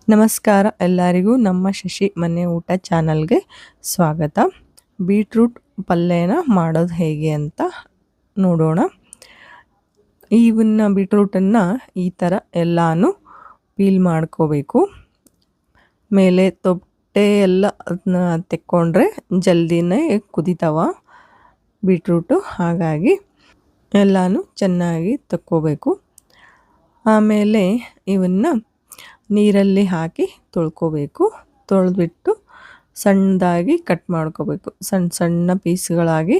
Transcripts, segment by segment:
ನಮಸ್ಕಾರ ಎಲ್ಲರಿಗೂ ನಮ್ಮ ಶಶಿ ಮನೆ ಊಟ ಚಾನಲ್ಗೆ ಸ್ವಾಗತ. ಬೀಟ್ರೂಟ್ ಪಲ್ಯನ ಮಾಡೋದು ಹೇಗೆ ಅಂತ ನೋಡೋಣ. ಬೀಟ್ರೂಟನ್ನು ಈ ಥರ ಎಲ್ಲಾನು ಪೀಲ್ ಮಾಡ್ಕೋಬೇಕು. ಮೇಲೆ ತೊಟ್ಟೆ ಎಲ್ಲ ಅದನ್ನ ತೆಕ್ಕೊಂಡ್ರೆ ಜಲ್ದಿನೇ ಕುದಿತಾವ ಬೀಟ್ರೂಟು, ಹಾಗಾಗಿ ಎಲ್ಲಾನು ಚೆನ್ನಾಗಿ ತಕ್ಕೋಬೇಕು. ಆಮೇಲೆ ಇವನ್ನ ನೀರಲ್ಲಿ ಹಾಕಿ ತೊಳ್ಕೊಬೇಕು. ತೊಳೆದ್ಬಿಟ್ಟು ಸಣ್ಣದಾಗಿ ಕಟ್ ಮಾಡ್ಕೋಬೇಕು. ಸಣ್ಣ ಸಣ್ಣ ಪೀಸ್ಗಳಾಗಿ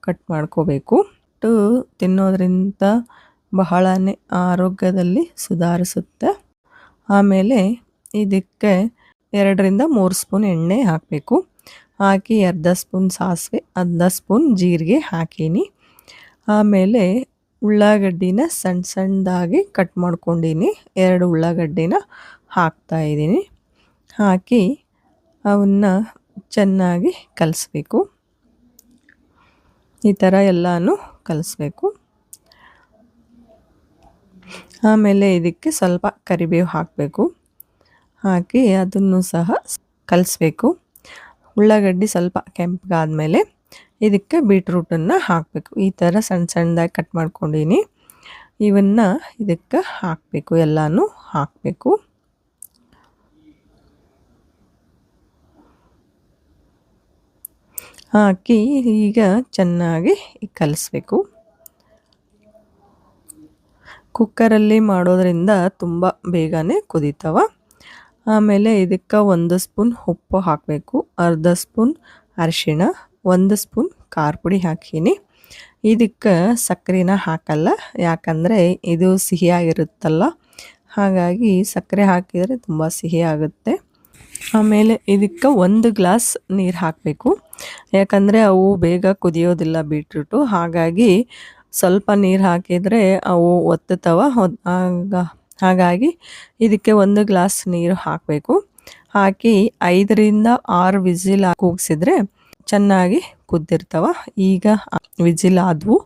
ಕಟ್ ಮಾಡ್ಕೋಬೇಕು. ತಿನ್ನೋದ್ರಿಂದ ಬಹಳನೇ ಆರೋಗ್ಯದಲ್ಲಿ ಸುಧಾರಿಸುತ್ತೆ. ಆಮೇಲೆ ಇದಕ್ಕೆ 2-3 ಸ್ಪೂನ್ ಎಣ್ಣೆ ಹಾಕಬೇಕು. ಹಾಕಿ ಅರ್ಧ ಸ್ಪೂನ್ ಸಾಸಿವೆ, ಅರ್ಧ ಸ್ಪೂನ್ ಜೀರಿಗೆ ಹಾಕೀನಿ. ಆಮೇಲೆ ಉಳ್ಳಾಗಡ್ಡಿನ ಸಣ್ಣ ಸಣ್ಣದಾಗಿ ಕಟ್ ಮಾಡ್ಕೊಂಡೀನಿ. 2 ಉಳ್ಳಾಗಡ್ಡಿನ ಹಾಕ್ತಾಯಿದ್ದೀನಿ. ಹಾಕಿ ಅವನ್ನ ಚೆನ್ನಾಗಿ ಕಲಿಸ್ಬೇಕು. ಈ ಥರ ಎಲ್ಲನೂ ಕಲಿಸ್ಬೇಕು. ಆಮೇಲೆ ಇದಕ್ಕೆ ಸ್ವಲ್ಪ ಕರಿಬೇವು ಹಾಕಬೇಕು. ಹಾಕಿ ಅದನ್ನು ಸಹ ಕಲಿಸ್ಬೇಕು. ಉಳ್ಳಾಗಡ್ಡಿ ಸ್ವಲ್ಪ ಕೆಂಪಗಾದ್ಮೇಲೆ ಇದಕ್ಕೆ ಬೀಟ್ರೂಟನ್ನು ಹಾಕಬೇಕು. ಈ ಥರ ಸಣ್ಣ ಸಣ್ಣದಾಗಿ ಕಟ್ ಮಾಡ್ಕೊಂಡೀನಿ. ಇವನ್ನ ಇದಕ್ಕೆ ಹಾಕಬೇಕು, ಎಲ್ಲನೂ ಹಾಕಬೇಕು. ಹಾಕಿ ಈಗ ಚೆನ್ನಾಗಿ ಕಲಿಸ್ಬೇಕು. ಕುಕ್ಕರಲ್ಲಿ ಮಾಡೋದ್ರಿಂದ ತುಂಬ ಬೇಗನೆ ಕುದೀತವ. ಆಮೇಲೆ ಇದಕ್ಕೆ 1 ಸ್ಪೂನ್ ಉಪ್ಪು ಹಾಕಬೇಕು, ಅರ್ಧ ಸ್ಪೂನ್ ಅರಿಶಿಣ, 1 ಸ್ಪೂನ್ ಖಾರ ಪುಡಿ ಹಾಕೀನಿ. ಇದಕ್ಕೆ ಸಕ್ಕರೆನ ಹಾಕಲ್ಲ, ಯಾಕಂದರೆ ಇದು ಸಿಹಿಯಾಗಿರುತ್ತಲ್ಲ, ಹಾಗಾಗಿ ಸಕ್ಕರೆ ಹಾಕಿದರೆ ತುಂಬ ಸಿಹಿ ಆಗುತ್ತೆ. ಆಮೇಲೆ ಇದಕ್ಕೆ 1 ಗ್ಲಾಸ್ ನೀರು ಹಾಕಬೇಕು, ಯಾಕಂದರೆ ಅವು ಬೇಗ ಕುದಿಯೋದಿಲ್ಲ ಬೀಟ್ರೂಟು, ಹಾಗಾಗಿ ಸ್ವಲ್ಪ ನೀರು ಹಾಕಿದರೆ ಅವು ಒತ್ತುತ್ತವ. ಹಾಗಾಗಿ ಇದಕ್ಕೆ 1 ಗ್ಲಾಸ್ ನೀರು ಹಾಕಬೇಕು. ಹಾಕಿ 5-6 ವಿಸಿಲ್ ಕೂಗಿಸಿದ್ರೆ ಚೆನ್ನಾಗಿ ಕುದ್ದಿರ್ತಾವ. ಈಗ ವಿಜಿಲ್ ಆದವು.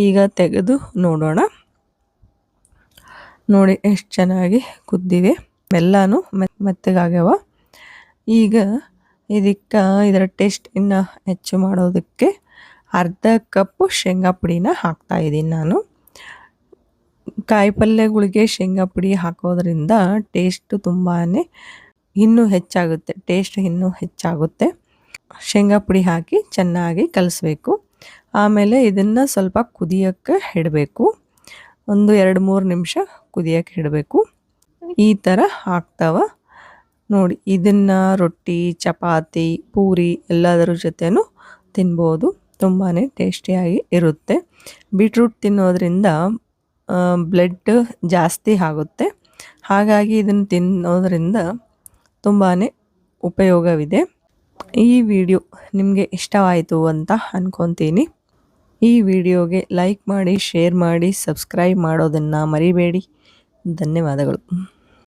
ಈಗ ತೆಗೆದು ನೋಡೋಣ. ನೋಡಿ ಎಷ್ಟು ಚೆನ್ನಾಗಿ ಕುದ್ದಿವೆ, ಎಲ್ಲನೂ ಮೆತ್ತಗಾಗ್ಯಾವ. ಈಗ ಇದರ ಟೇಸ್ಟ್ ಇನ್ನು ಹೆಚ್ಚು ಮಾಡೋದಕ್ಕೆ ಅರ್ಧ ಕಪ್ಪು ಶೇಂಗಾ ಪುಡಿನ ಹಾಕ್ತಾಯಿದ್ದೀನಿ ನಾನು. ಕಾಯಿ ಪಲ್ಯಗಳಿಗೆ ಶೇಂಗಾ ಪುಡಿ ಹಾಕೋದ್ರಿಂದ ಟೇಸ್ಟ್ ತುಂಬಾ ಇನ್ನೂ ಹೆಚ್ಚಾಗುತ್ತೆ, ಟೇಸ್ಟ್ ಇನ್ನೂ ಹೆಚ್ಚಾಗುತ್ತೆ. ಶೇಂಗಾ ಪುಡಿ ಹಾಕಿ ಚೆನ್ನಾಗಿ ಕಲಿಸ್ಬೇಕು. ಆಮೇಲೆ ಇದನ್ನು ಸ್ವಲ್ಪ ಕುದಿಯೋಕ್ಕೆ ಇಡಬೇಕು. 1-2-3 ನಿಮಿಷ ಕುದಿಯೋಕ್ಕೆ ಇಡಬೇಕು. ಈ ಥರ ಆಗ್ತಾವ ನೋಡಿ. ಇದನ್ನು ರೊಟ್ಟಿ, ಚಪಾತಿ, ಪೂರಿ ಎಲ್ಲದರ ಜೊತೆನೂ ತಿನ್ಬೋದು. ತುಂಬಾ ಟೇಸ್ಟಿಯಾಗಿ ಇರುತ್ತೆ. ಬೀಟ್ರೂಟ್ ತಿನ್ನೋದ್ರಿಂದ ಬ್ಲಡ್ ಜಾಸ್ತಿ ಆಗುತ್ತೆ, ಹಾಗಾಗಿ ಇದನ್ನು ತಿನ್ನೋದ್ರಿಂದ ತುಂಬಾ ಉಪಯೋಗವಿದೆ. ಈ ವಿಡಿಯೋ ನಿಮಗೆ ಇಷ್ಟವಾಯಿತು ಅಂತ ಅಂದ್ಕೊತೀನಿ. ಈ ವಿಡಿಯೋಗೆ ಲೈಕ್ ಮಾಡಿ, ಶೇರ್ ಮಾಡಿ, ಸಬ್ಸ್ಕ್ರೈಬ್ ಮಾಡೋದನ್ನು ಮರಿಬೇಡಿ. ಧನ್ಯವಾದಗಳು.